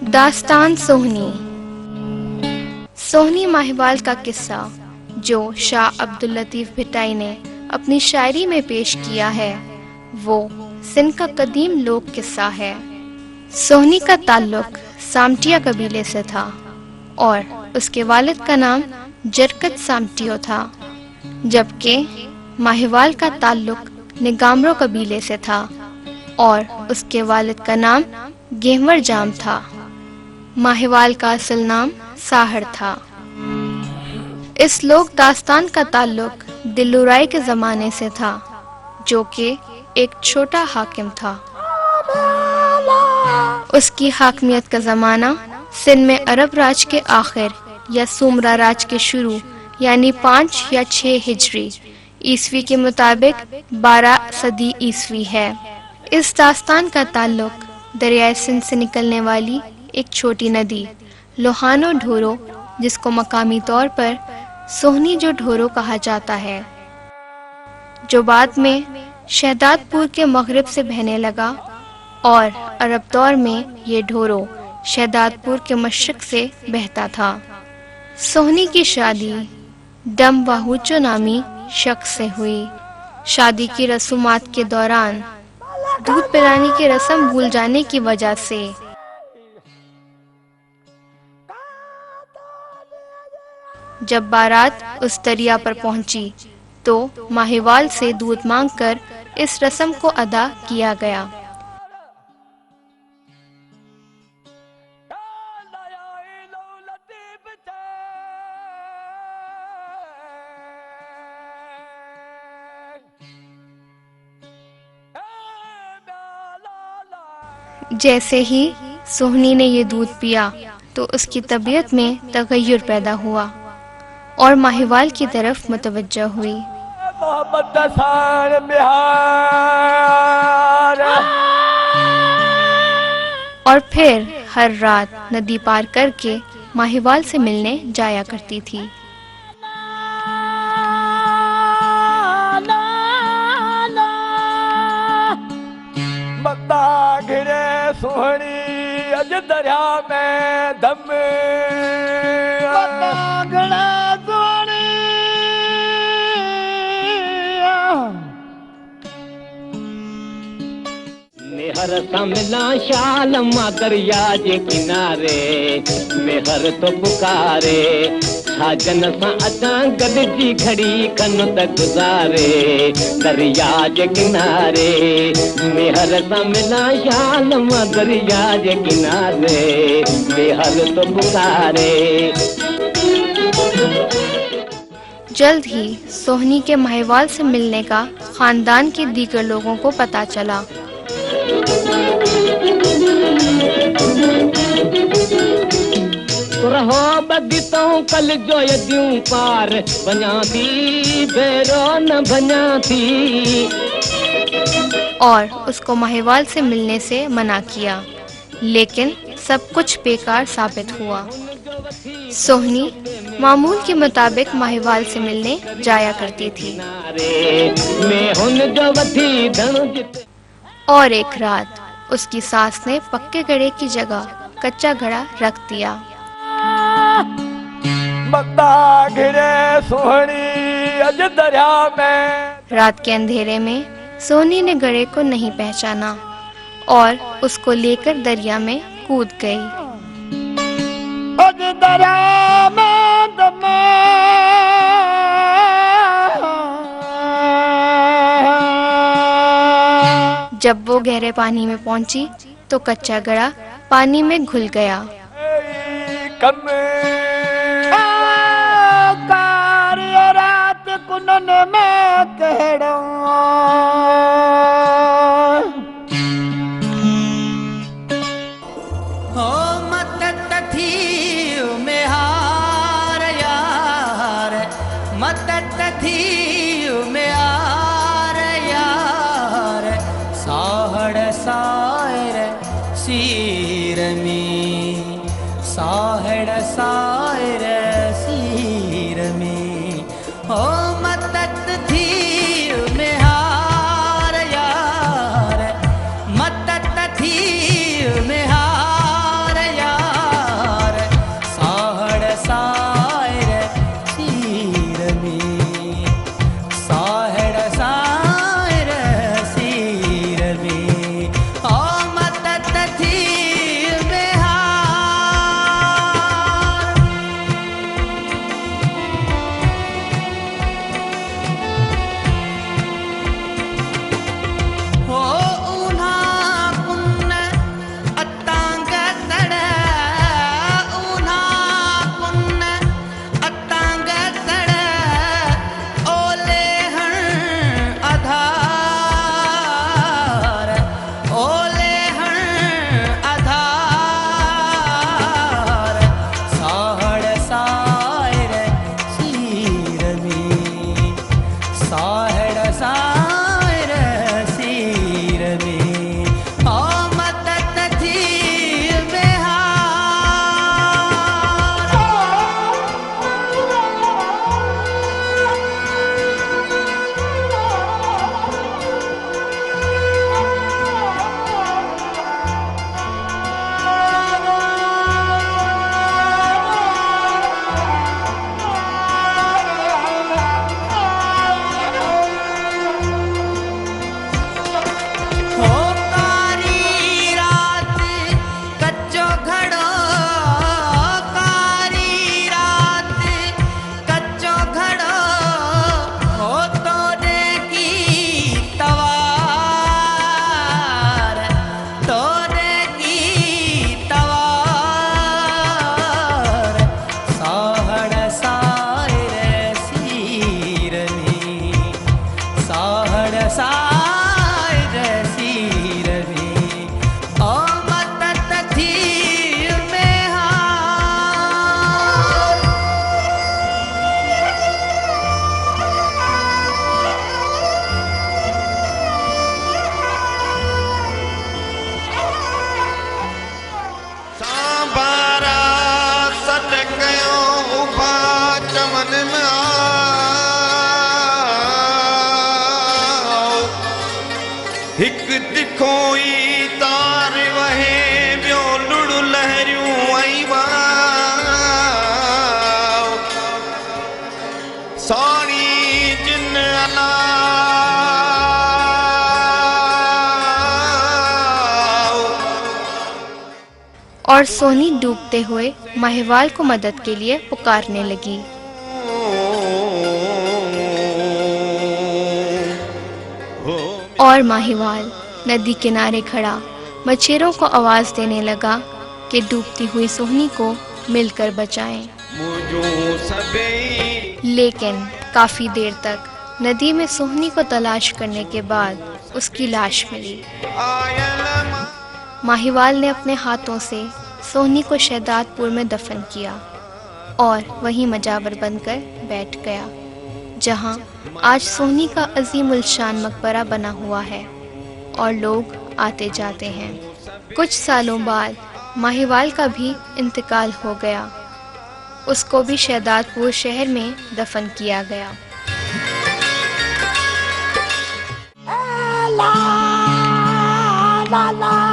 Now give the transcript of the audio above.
दास्तान सोहनी। सोहनी माहिवाल का किस्सा जो शाह अब्दुल लतीफ़ भिटाई ने अपनी शायरी में पेश किया है, वो सिंध का कदीम लोक किस्सा है। सोहनी का ताल्लुक सामटिया कबीले से था और उसके वालिद का नाम जरकत सामटियो था, जबकि माहिवाल का ताल्लुक निगामरो कबीले से था और उसके वालिद का नाम गेहवर जाम था। माहिवाल का असल नाम साहर था। इस लोक दास्तान का ताल्लुक दिल्लुराय के ज़माने से था, जो कि एक छोटा हाकिम था। उसकी हाकमियत का ज़माना सिंध में अरब राज के आखिर या सुमरा राज के शुरू यानी 5 या 6 हिजरी ईस्वी के मुताबिक 12 सदी ईस्वी है। इस दास्तान का ताल्लुक दरियाए सिंध से निकलने वाली एक छोटी नदी लोहानो ढोरो, जिसको मकामी तौर पर सोहनी जो ढोरो कहा जाता है, जो बाद में शहदादपुर के मगरिब से बहने लगा और अरब दौर में ये ढोरो शहदादपुर के मशरिक से बहता था। सोहनी की शादी डम वाहुचो नामी शख्स से हुई। शादी की रसूमात के दौरान दूध पिलाने की रस्म भूल जाने की वजह से जब बारात उस दरिया पर पहुंची तो माहिवाल से दूध मांगकर इस रस्म को अदा किया गया। जैसे ही सोहनी ने ये दूध पिया तो उसकी तबीयत में तगय्युर पैदा हुआ और माहिवाल की तरफ मुतवज्जह हुई। और फिर हर रात नदी पार करके माहिवाल से मिलने जाया करती थी। सोहनी अज दरिया में दम मेहर मिला शाल मां दरिया जे किनारे, मेहर तो पुकारे साजन सां अचां गॾिजी घड़ी खन त गुज़ारे दरिया जे किनारे। मेहर सां मिला शाल मां दरिया जे किनारे, मेहर तो पुकारे। जल्द ही सोहनी के माहिवाल से मिलने का खानदान के दीगर लोगों को पता चला। रहो बदितों कल जो यदियों पार बना थी बेरो न बना थी, और उसको माहिवाल से मिलने से मना किया, लेकिन सब कुछ बेकार साबित हुआ। सोहनी मामूल के मुताबिक माहिवाल से मिलने जाया करती थी और एक रात उसकी सास ने पक्के घड़े की जगह कच्चा घड़ा रख दिया। रात के अंधेरे में सोहनी ने घड़े को नहीं पहचाना और उसको लेकर दरिया में कूद गई। जब वो गहरे पानी में पहुंची तो कच्चा घड़ा पानी में घुल गया। साहड़ सायर सीर में हो मदद थी में हार यार, मदद थी में हार यार। मन में आओ हिक दिखोई तार वहे ब्यो लुड़ लहरियूं आई वाओ साड़ी जिन अला और सोनी डूबते हुए माहिवाल को मदद के लिए पुकारने लगी। और माहिवाल नदी किनारे खड़ा मछेरों को आवाज देने लगा कि डूबती हुई सोहनी को मिलकर बचाएं। लेकिन काफी देर तक नदी में सोहनी को तलाश करने के बाद उसकी लाश मिली। माहिवाल ने अपने हाथों से सोहनी को शहदादपुर में दफन किया और वहीं मजावर बनकर बैठ गया, जहां आज सोहनी का अजीमुल शान मकबरा बना हुआ है और लोग आते जाते हैं। कुछ सालों बाद माहिवाल का भी इंतकाल हो गया। उसको भी शहदादपुर शहर में दफन किया गया। La la la